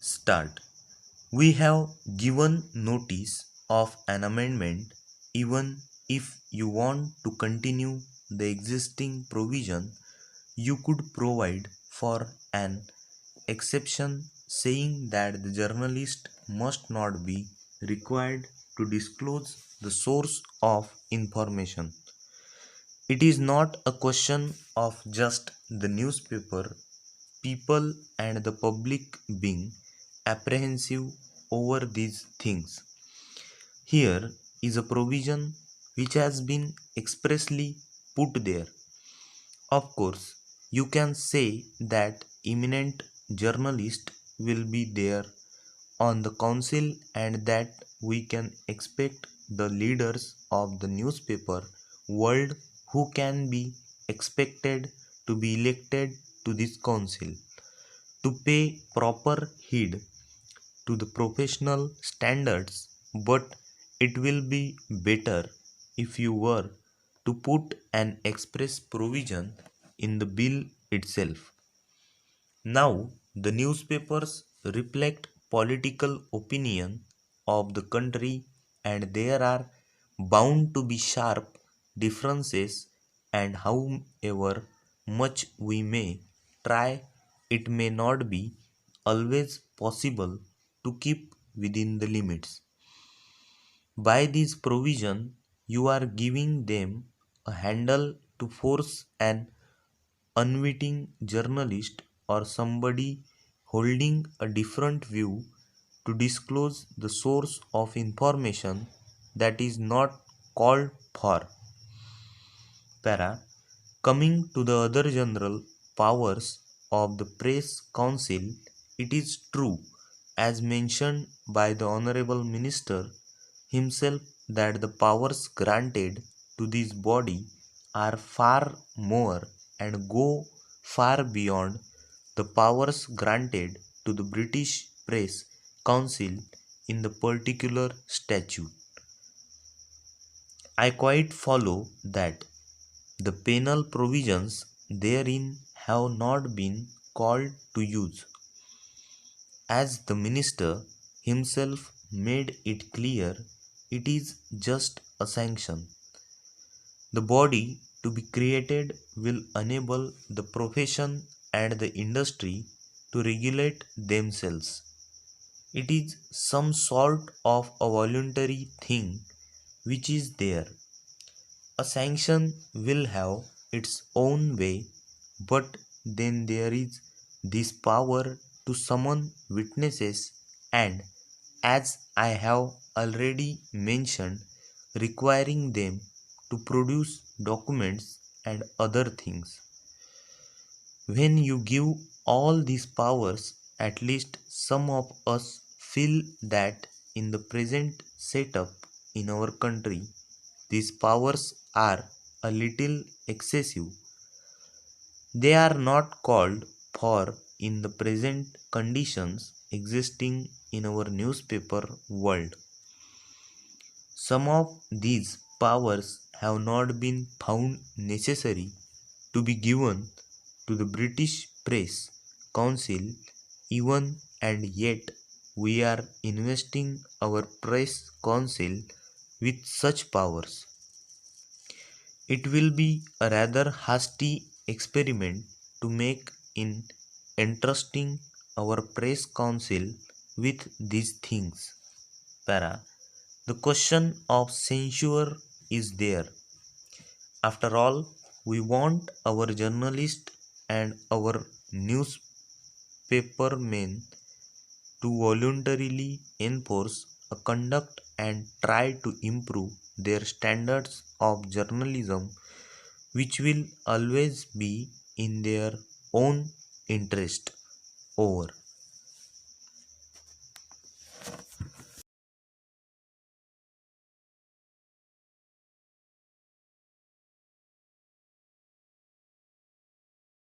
Start. We have given notice of an amendment. Even if you want to continue the existing provision, you could provide for an exception saying that the journalist must not be required to disclose the source of information. It is not a question of just the newspaper, people and the public being apprehensive over these things. Here is a provision which has been expressly put there. Of course, you can say that eminent journalist will be there on the council and that we can expect the leaders of the newspaper world who can be expected to be elected to this council to pay proper heed to the professional standards, but it will be better if you were to put an express provision in the bill itself. Now, the newspapers reflect political opinion of the country and there are bound to be sharp differences, and however much we may try, it may not be always possible to keep within the limits. By this provision, you are giving them a handle to force an unwitting journalist or somebody holding a different view to disclose the source of information that is not called for. Para. Coming to the other general powers of the Press Council, it is true, as mentioned by the Honorable Minister himself, that the powers granted to this body are far more and go far beyond the powers granted to the British Press Council in the particular statute. I quite follow that the penal provisions therein have not been called to use, as the minister himself made it clear it is just a sanction. The body to be created will enable the profession and the industry to regulate themselves. It is some sort of a voluntary thing which is there. A sanction will have its own way, but then there is this power to summon witnesses and, as I have already mentioned, requiring them to produce documents and other things. When you give all these powers, at least some of us feel that in the present setup in our country, these powers are a little excessive. They are not called for in the present conditions existing in our newspaper world. Some of these powers have not been found necessary to be given to the British Press Council even, and yet we are investing our Press Council with such powers. It will be a rather hasty experiment to make in entrusting our Press Council with these things. Para. The question of censure is there. After all, we want our journalists and our newspapermen to voluntarily enforce a conduct and try to improve their standards of journalism, which will always be in their own interest. Over.